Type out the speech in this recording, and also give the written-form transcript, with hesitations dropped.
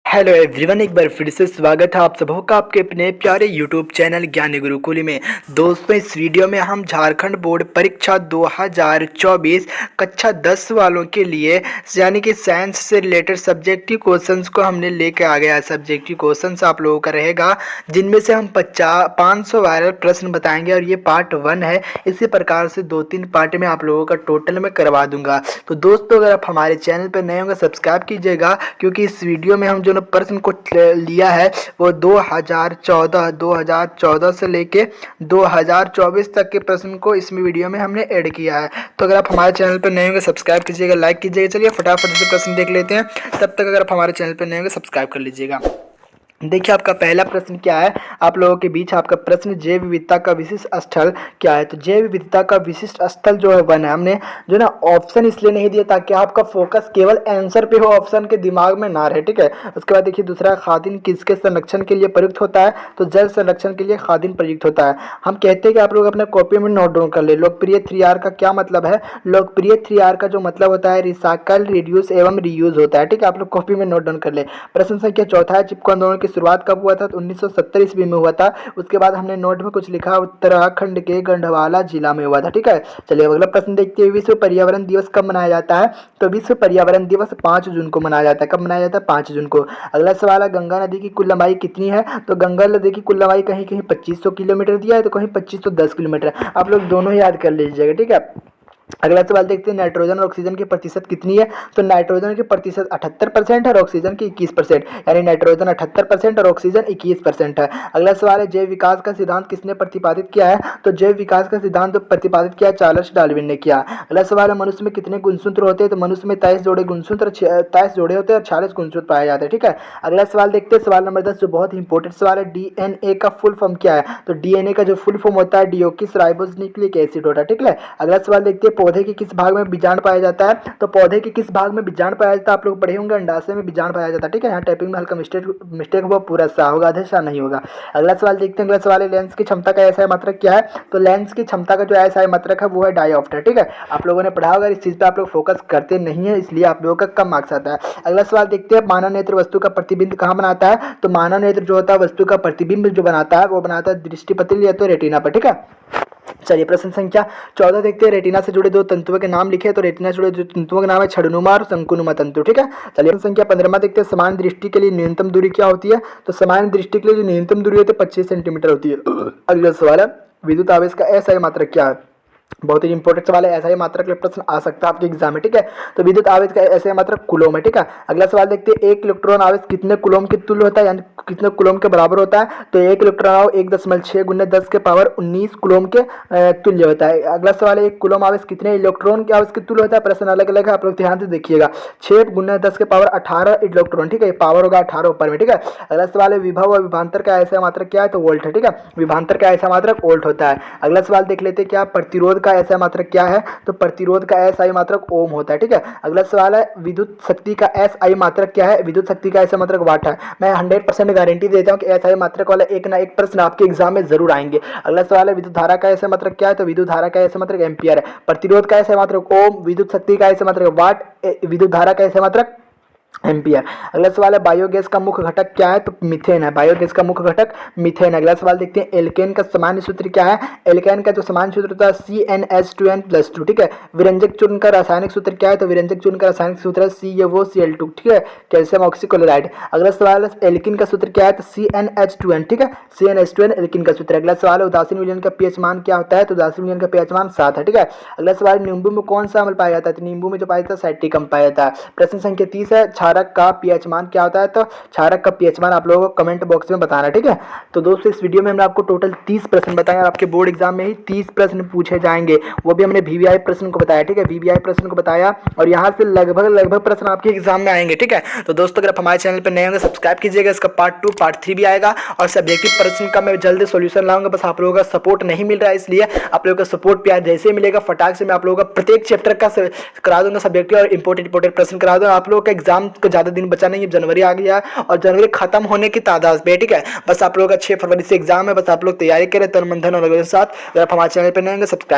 Hello everyone, एक बार फिर से स्वागत है आप सबों का आपके अपने प्यारे यूट्यूब चैनल ज्ञानी गुरुकुल में। दोस्तों, इस वीडियो में हम झारखंड बोर्ड परीक्षा 2024 कक्षा 10 वालों के लिए यानी कि साइंस से रिलेटेड सब्जेक्टिव क्वेश्चंस को हमने लेके आ गया है। सब्जेक्टिव क्वेश्चंस आप लोगों का रहेगा, जिनमें से हम 500 वायरल प्रश्न बताएंगे और ये पार्ट 1 है। इसी प्रकार से 2-3 पार्ट में आप लोगों का टोटल में करवा दूंगा। तो दोस्तों, अगर आप हमारे चैनल पर नए होंगे सब्सक्राइब कीजिएगा, क्योंकि इस वीडियो में हम जो प्रश्न को लिया है वो 2014 से लेके 2024 तक के प्रश्न को इसमें वीडियो में हमने ऐड किया है। तो अगर आप हमारे चैनल पर नए होंगे सब्सक्राइब कीजिएगा, लाइक कीजिएगा। चलिए फटाफट से प्रश्न देख लेते हैं। तब तक अगर आप हमारे चैनल पर नए होंगे सब्सक्राइब कर लीजिएगा। देखिए, आपका पहला प्रश्न क्या है। आप लोगों के बीच आपका प्रश्न जैव विविधता का विशिष्ट स्थल क्या है। तो जैव विविधता का विशिष्ट स्थल जो है वन है। हमने जो ना ऑप्शन इसलिए नहीं दिया ताकि आपका फोकस केवल आंसर पे हो, ऑप्शन के दिमाग में ना रहे, ठीक है। उसके बाद देखिए दूसरा, खादिन किसके संरक्षण के लिए प्रयुक्त होता है। तो जल संरक्षण के लिए खादिन प्रयुक्त होता है। हम कहते हैं कि आप लोग अपने कॉपी में नोट डाउन कर ले। लोकप्रिय 3R का क्या मतलब है। लोकप्रिय 3R का जो मतलब होता है रिसाइकल, रिड्यूस एवं रीयूज होता है, ठीक है। आप लोग कॉपी में नोट डाउन कर ले। प्रश्न संख्या चौथा है, चिपको आंदोलन की शुरुआत कब हुआ था। तो 1970 ईस्वी में हुआ था। उसके बाद हमने नोट में कुछ लिखा, उत्तराखंड के गढ़वाला जिला में हुआ था, ठीक है। चलिए अगला प्रश्न देखते हैं। विश्व पर्यावरण दिवस कब मनाया जाता है। तो विश्व पर्यावरण दिवस 5 जून को मनाया जाता है। कब मनाया जाता है, 5 जून को। अगला सवाल है, गंगा नदी की कुल लंबाई कितनी है। तो गंगा नदी की कुल लंबाई कहीं कहीं 2500 किलोमीटर दिया है, तो कहीं 2510 किलोमीटर। आप लोग दोनों याद कर लीजिएगा, ठीक है। अगला सवाल देखते हैं, नाइट्रोजन और ऑक्सीजन की प्रतिशत कितनी है। तो नाइट्रोजन की प्रतिशत 78% है और ऑक्सीजन की 21%, यानी नाइट्रोजन 78% और ऑक्सीजन 21% है। अगला सवाल है, जैव विकास का सिद्धांत किसने प्रतिपादित किया है। तो जैव विकास का सिद्धांत प्रतिपादित किया चार्ल्स डार्विन ने किया। अगला सवाल है, मनुष्य में कितने गुणसूत्र होते हैं। तो मनुष्य में 23 जोड़े गुणसूत्र 23 जोड़े होते हैं और 46 गुणसूत्र पाए जाते हैं, ठीक है। अगला सवाल देखते हैं, सवाल नंबर 10 जो बहुत इंपॉर्टेंट सवाल है, डीएनए का फुल फॉर्म क्या है। तो डीएनए का जो फुल फॉर्म होता है डिओक्सीराइबोन्यूक्लिक एसिड होता है, ठीक है। अगला सवाल देखते हैं, पौधे के किस भाग में बीजांड पाया जाता है। तो पौधे के किस भाग में बीजांड पाया जाता है। आप लोग पढ़े होंगे, अंडाशय में बीजांड पाया जाता है, ठीक है। यहाँ टाइपिंग में हल्का मिस्टेक हुआ, पूरा सा होगा, आधे सा नहीं होगा। अगला सवाल देखते हैं। अगला सवाल है, लेंस की क्षमता का एसआई मात्रक क्या है। तो लेंस की क्षमता का जो एसआई मात्रक है वो है डायोप्टर, ठीक है। आप लोगों ने पढ़ा होगा, इस चीज पे आप लोग फोकस करते नहीं है, इसलिए आप लोगों का कम मार्क्स आता है। अगला सवाल देखते हैं, मानव नेत्र वस्तु का प्रतिबिंब कहाँ बनाता है। तो मानव नेत्र जो होता है वस्तु का प्रतिबिंब जो बनाता है वो बनाता है दृष्टिपटल या तो रेटिना पर, ठीक है। चलिए प्रश्न संख्या 14 देखते हैं, रेटिना से जुड़े दो तंतुओं के नाम लिखे। तो रेटिना से जुड़े दो तंतुओं का नाम है छड़नुमा और शंकुनुमा तंतु, ठीक है। चलिए प्रश्न संख्या 15 देखते हैं, समान दृष्टि के लिए न्यूनतम दूरी क्या होती है। तो समान दृष्टि के लिए जो न्यूनतम दूरी होती है 25 सेंटीमीटर होती है। अगला सवाल है, विद्युत आवेश का एसआई मात्रक क्या है। बहुत ही इंपॉर्टेंट सवाल है, ऐसा ही मात्रक का प्रश्न आ सकता है आपके एग्जाम में, ठीक है। तो विद्युत आवेश का ऐसे मात्रक कूलम है, ठीक है। अगला सवाल देखते हैं, एक इलेक्ट्रॉन आवेश कितने कूलम के तुल्य होता है, यानी कितने कूलम के बराबर होता है। तो एक इलेक्ट्रॉन आवेश 1.6 × 10 के पावर 19 कूलम के तुल्य होता है। अगला सवाल है, एक कूलम आवेश कितने इलेक्ट्रॉन के आवेश के तुल्य होता है। प्रश्न अलग अलग है, आप लोग ध्यान से देखिएगा। 6 × 10 के पावर 18 इलेक्ट्रॉन, ठीक है। पावर होगा 18 ऊपर में, ठीक है। अगला सवाल है, विभव और विभांतर का ऐसा मात्रक क्या है। तो वोल्ट है, ठीक है। विभांतर का ऐसा मात्रक वोल्ट होता है। अगला सवाल देख लेते हैं, क्या प्रतिरोध का ऐसा मात्रक क्या है। तो प्रतिरोध का एसआई मात्रक ओम होता है, ठीक है। अगला सवाल है, विद्युत शक्ति का एसआई मात्रक क्या है। विद्युत शक्ति का एसआई मात्रक वाट है। मैं 100% गारंटी देता हूं कि एसआई मात्रक वाला एक ना एक प्रश्न आपके एग्जाम में जरूर आएंगे। अगला सवाल है, विद्युत धारा का एसआई मात्रक क्या है। तो विद्युत धारा का एसआई मात्रक एम्पियर है। प्रतिरोध का एसआई मात्रक ओम, विद्युत शक्ति का एसआई मात्रक वाट, विद्युत धारा का एसआई मात्रक एम्पियर। अगला सवाल है, बायोगैस का मुख्य घटक क्या है। तो मीथेन है। बायोगैस का मुख्य घटक मीथेन है। अगला सवाल देखते हैं, एल्केन का सामान्य सूत्र क्या है। एल्केन का जो सामान्य सूत्र होता है CnH2n+2, ठीक है। विरंजक चूर्ण का रासायनिक सूत्र क्या है। तो विरंजक चूर्ण का रासायनिक सूत्र है CaOCl2, ठीक है। Calcium oxychloride. अगला सवाल है, एल्किन का सूत्र क्या है। तो CnH2n, ठीक है। CnH2n एल्किन का सूत्र। अगला सवाल है, उदासीन विलयन का पीएच मान क्या होता है। तो उदासीन विलयन का पीएच मान 7 है, ठीक है। अगला सवाल, नींबू में कौन सा अम्ल पाया जाता है। तो नींबू में जो पाया जाता है साइट्रिक अम्ल पाया जाता है। प्रश्न संख्या 30 है, क्षारक का पीएच मान क्या होता है। तो क्षारक का पीएच मान आप लोगों को कमेंट बॉक्स में बताना, ठीक है। तो दोस्तों, इस वीडियो में हमने आपको टोटल 30 प्रश्न बताए और आपके बोर्ड एग्जाम में ही 30 प्रश्न पूछे जाएंगे। वो भी हमने वीवीआई प्रश्न को बताया, ठीक है। वीवीआई प्रश्न को बताया और यहाँ से लगभग प्रश्न आपके एग्जाम में आएंगे, ठीक है। तो दोस्तों, अगर आप हमारे चैनल पर नए होंगे सब्सक्राइब कीजिएगा। इसका पार्ट 2 पार्ट 3 भी आएगा और सब्जेक्टिव प्रश्न का मैं जल्दी सोल्यूशन लाऊंगा। बस आप लोगों का सपोर्ट नहीं मिल रहा है, इसलिए आप लोगों का सपोर्ट प्यार जैसे मिलेगा फटाक से मैं आप लोगों का प्रत्येक चैप्टर का करा दूंगा सब्जेक्टिव और इंपॉर्टेंट प्रश्न करा दूंगा। आप लोगों का एग्जाम को ज्यादा दिन बचा नहीं है, जनवरी आ गया और जनवरी खत्म होने की तादाद पे, ठीक है। बस आप लोगों का 6 फरवरी से एग्जाम है, बस आप लोग तैयारी करें तन मन धन और लगन के साथ। अगर आप हमारे चैनल पर नए होंगे सब्सक्राइब